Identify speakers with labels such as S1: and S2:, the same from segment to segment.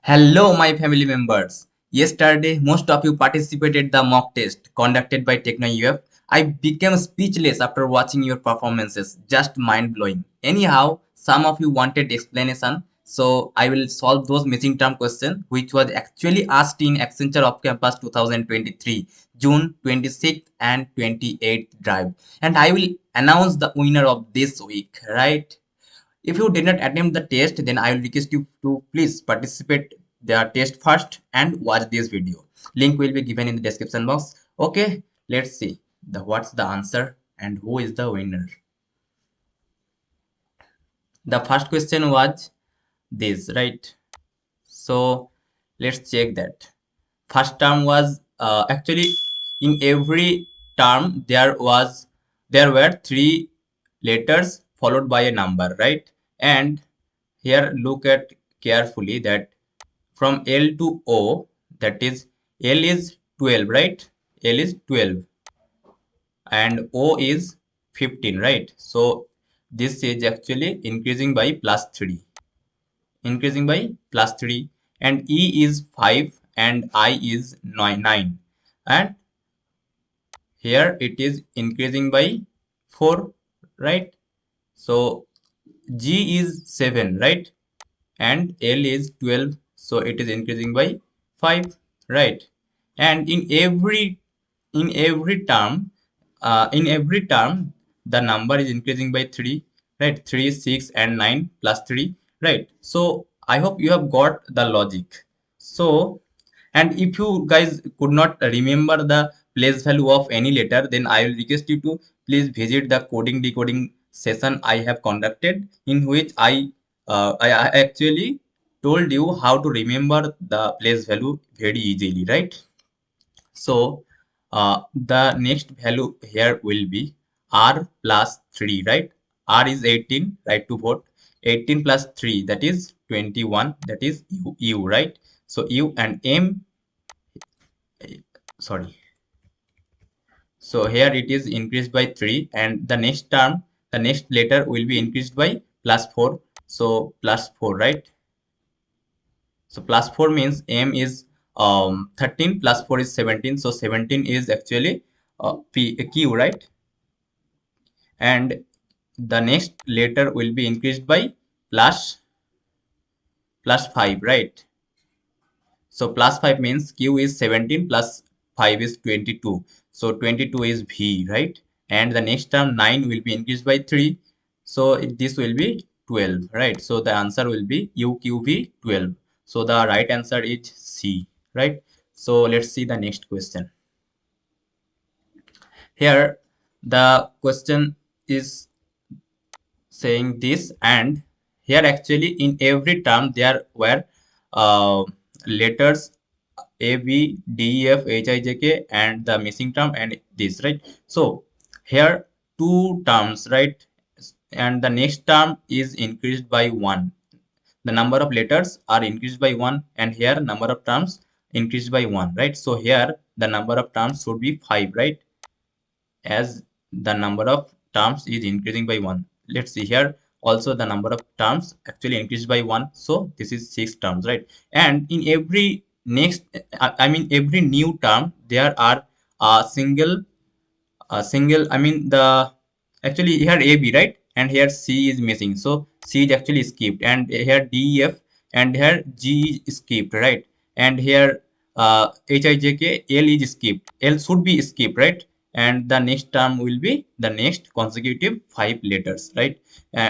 S1: Hello, my family members. Yesterday, most of you participated the mock test conducted by Tekno UF. I became speechless after watching your performances. Just mind-blowing. Anyhow, some of you wanted explanation, so I will solve those missing term questions, which was actually asked in Accenture Off Campus 2023, June 26th and 28th drive. And I will announce the winner of this week, right? If you did not attempt the test, then I will request you to please participate the test first and watch this video. Link will be given in the description box. Okay, let's see what's the answer and who is the winner. The first question was this, right? So let's check that. First term was actually in every term there were three letters followed by a number, right? And here look at carefully that from L to O, that is L is 12, right? L is 12 and O is 15, right? So this is actually increasing by plus 3, increasing by plus 3, and E is 5 and I is 9, and here it is increasing by 4, right? So G is 7, right? And L is 12, so it is increasing by 5, right? And in every term the number is increasing by 3, right? 3, 6 and 9 plus 3, right? So I hope you have got the logic. So, and if you guys could not remember the place value of any letter, then I will request you to please visit the coding decoding session I have conducted, in which I actually told you how to remember the place value very easily, right? So the next value here will be R plus 3, right? R is 18, right, to vote. 18 plus 3, that is 21, that is U, right? So U and M, sorry. So here it is increased by 3, and the next term, the next letter will be increased by plus 4. So plus 4, right? So plus 4 means M is 13 plus 4 is 17. So 17 is actually Q, right? And the next letter will be increased by plus 5, right? So plus 5 means Q is 17 plus 5 is 22. So 22 is V, right? And the next term 9 will be increased by 3. So this will be 12, right? So the answer will be UQV 12. So the right answer is C, right? So let's see the next question. Here the question is saying this, and here actually in every term there were uh, letters A, B, D, E, F, H, I, J, K, and the missing term and this, right? So here two terms, right? And the next term is increased by 1. The number of letters are increased by 1, and here number of terms increased by 1, right? So here the number of terms should be 5, right? As the number of terms is increasing by 1. Let's see here, also the number of terms actually increased by 1, so this is 6 terms, right? And in every next I mean every new term there are a single, I mean the actually here AB, right? And here C is missing, so C is actually skipped, and here DEF and here G is skipped, right? And here HIJK L is skipped, L should be skipped, right? And the next term will be the next consecutive 5 letters, right?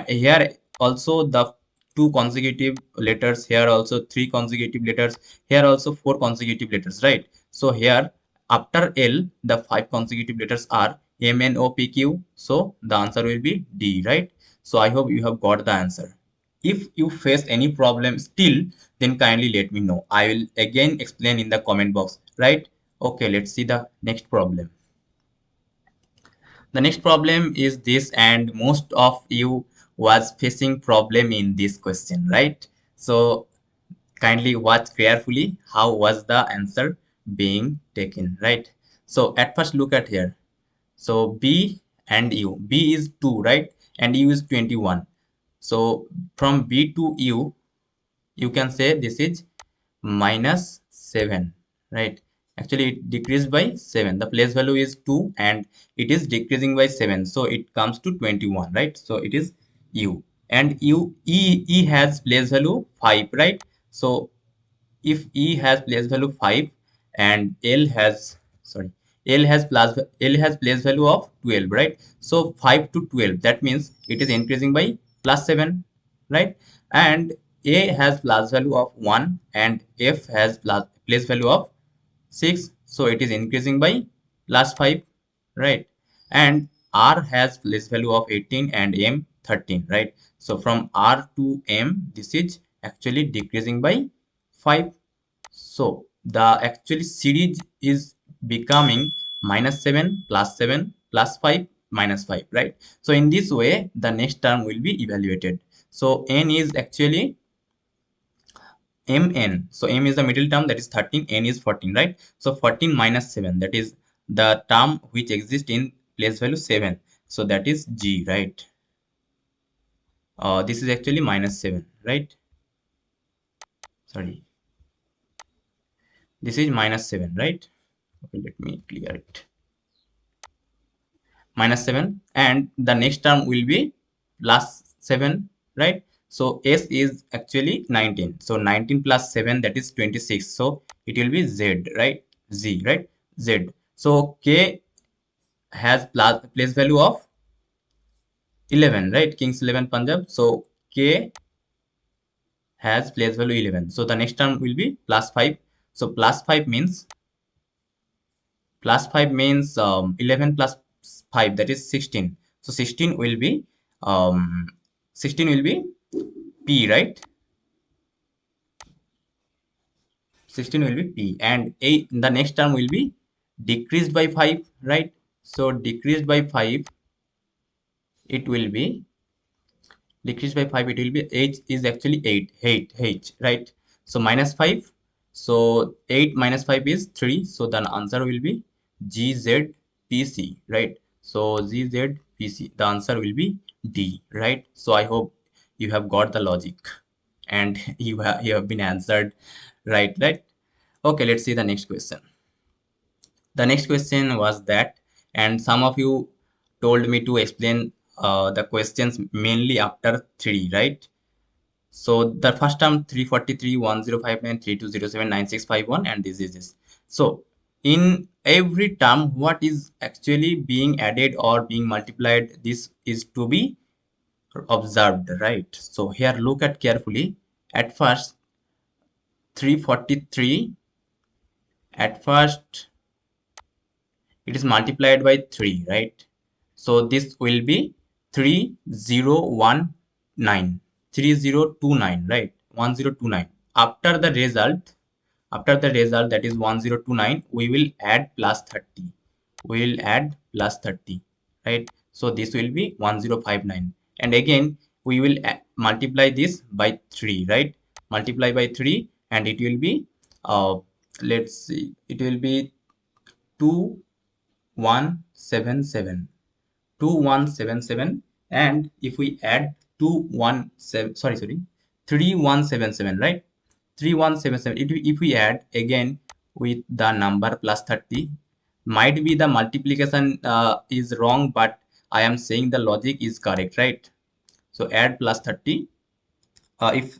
S1: Here also the 2 consecutive letters, here also 3 consecutive letters, here also 4 consecutive letters, right? So here after L, the 5 consecutive letters are M, N, O, P, Q. So the answer will be D, right? So I hope you have got the answer. If you face any problem still, then kindly let me know. I will again explain in the comment box, right? Okay, let's see the next problem. The next problem is this, and most of you was facing problem in this question, right? So kindly watch carefully how was the answer being taken, right? So at first look at here. So B and U. B is 2, right? And U is 21. So from B to U, you can say this is minus 7, right? Actually, it decreased by 7. The place value is 2 and it is decreasing by 7. So it comes to 21, right? So it is U. And E has place value 5, right? So if E has place value 5 and L has place value of 12, right? So 5 to 12, that means it is increasing by plus 7, right? And A has plus value of 1 and F has place value of 6, so it is increasing by plus 5, right? And R has place value of 18 and M 13, right? So from R to M, this is actually decreasing by 5. So the actually series is becoming minus 7 plus 7 plus 5 minus 5, right? So in this way, the next term will be evaluated. So N is actually Mn. So M is the middle term, that is 13, N is 14, right? So 14 minus 7, that is the term which exists in place value 7. So that is G, right? This is actually minus 7, right? Sorry. This is minus 7, right? Okay, let me clear it. Minus 7 and the next term will be plus 7, right? So S is actually 19. So 19 plus 7, that is 26. So it will be Z, right? Z, right? Z. So K has place value of 11, right? Kings 11 Punjab. So K has place value 11. So the next term will be plus 5. So plus 5 means 11 plus 5, that is 16. So 16 will be P, right? 16 will be P and A, the next term will be decreased by 5, right? So decreased by 5, it will be decreased by 5, it will be H is actually 8, right? So minus 5, so 8 minus 5 is 3, so the answer will be GZPC, right? So GZPC, the answer will be D, right? So I hope you have got the logic and you have been answered right. Okay, let's see the next question. The next question was that, and some of you told me to explain the questions mainly after 3, right? So the first term 343, 1059, 3207, 9651, and this is this. So in every term, what is actually being added or being multiplied, this is to be observed, right? So here look at carefully. At first 343, at first it is multiplied by 3, right? So this will be 3019, 3029, right? 1029. After the result, that is 1029, we will add plus 30. We will add plus 30, right? So this will be 1059. And again, we will multiply this by 3, right? Multiply by 3 and it will be, let's see, it will be 2177, 2177. And if we add 217, sorry, 3177, right? 3177, if we add again with the number plus 30, might be the multiplication is wrong, but I am saying the logic is correct, right? So add plus 30, if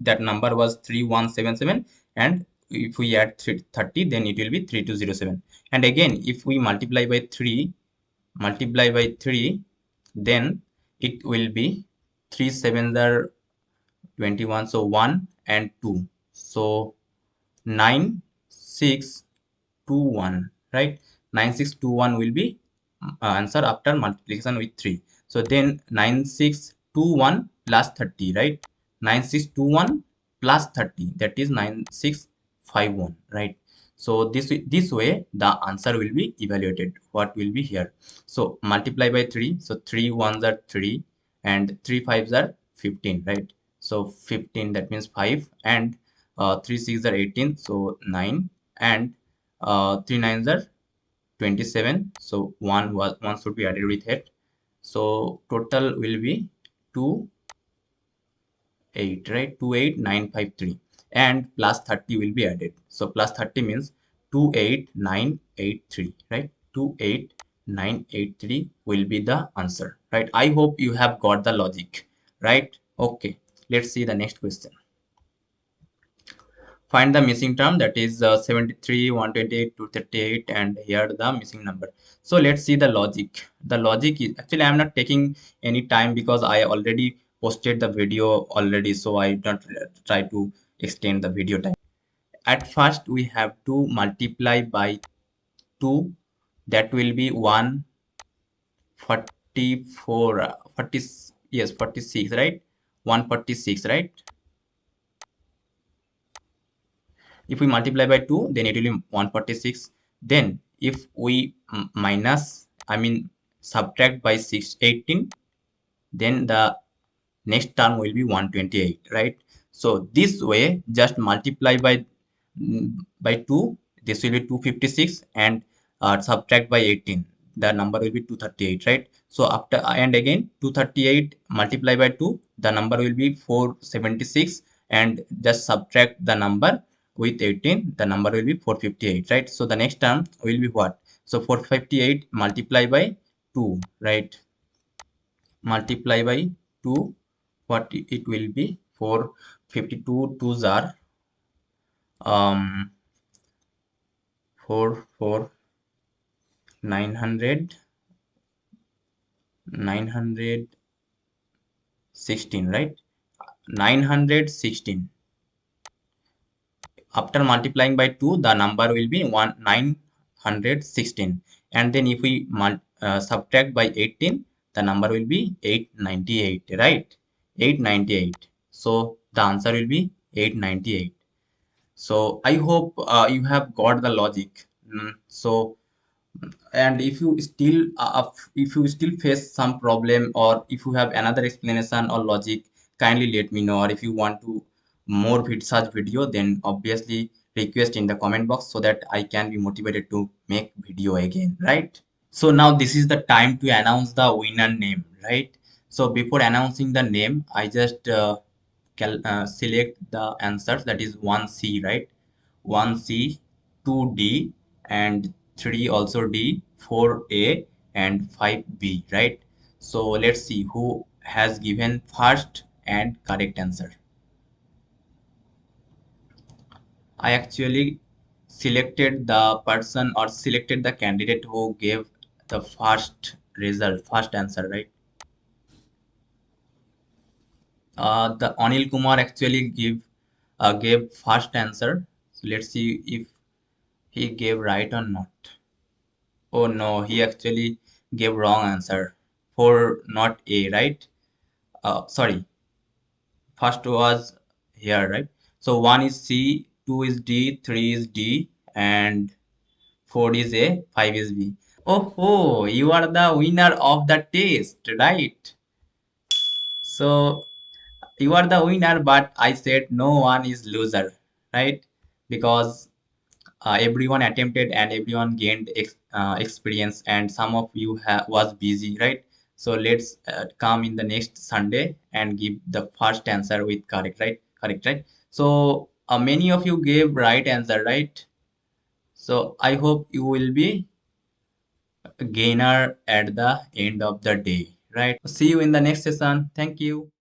S1: that number was 3177 and if we add 30, then it will be 3207. And again, if we multiply by 3, then it will be 3 sevens are 21, so 1 and 2, so 9621, right? 9621 will be answer after multiplication with 3. So then 9621 plus 30, right? 9621 plus 30, that is 9651, right? So this way the answer will be evaluated. What will be here? So multiply by 3, so 3 ones are 3 and 3 fives are 15, right? So 15, that means 5, and 3 6 are 18, so 9, and 3 nines are 27, so 1 should be added with it. So total will be 28, right? 28953. and plus 30 will be added. So plus 30 means 28983, right? 28983 will be the answer, right? I hope you have got the logic, right? Okay, let's see the next question. Find the missing term, that is 73, 128, 238, and here the missing number. So let's see the logic. The logic is actually I'm not taking any time because I already posted the video already, so I don't try to extend the video time. At first we have to multiply by 2, that will be 144, 40, yes 46, right? 146, right? If we multiply by 2, then it will be 146. Then if we minus, I mean subtract by 18, then the next term will be 128, right? So this way, just multiply by 2, this will be 256, and subtract by 18, the number will be 238, right? So after, and again 238 multiply by 2, the number will be 476, and just subtract the number with 18, the number will be 458, right? So the next term will be what? So 458 multiply by 2, right? Multiply by 2, what it will be? 452 twos are 4 4 900 916, right? 916. After multiplying by 2, the number will be 916, and then if we subtract by 18, the number will be 898, right? 898. So the answer will be 898. So I hope you have got the logic. So, and if you still face some problem, or if you have another explanation or logic, kindly let me know. Or if you want to more such video, then obviously request in the comment box so that I can be motivated to make video again, right? So now this is the time to announce the winner name, right? So before announcing the name, I just select the answers, that is 1C, right? 1C, 2D, and 3 also D, 4A, and 5B, right? So let's see who has given first and correct answer. I actually selected the person, or selected the candidate who gave the first result, first answer, right? The Anil Kumar actually gave first answer. So let's see if he gave right or not. Oh no, he actually gave wrong answer. For not A, right? Sorry, first was here, right? So 1 is C, 2 is D, 3 is D, and 4 is A, 5 is B. Oh, you are the winner of the test, right? So you are the winner, but I said no one is loser, right? Because everyone attempted and everyone gained experience, and some of you was busy, right? So let's come in the next Sunday and give the first answer with correct, right? Correct, right? So many of you gave right answer, right? So I hope you will be a gainer at the end of the day, right? See you in the next session. Thank you.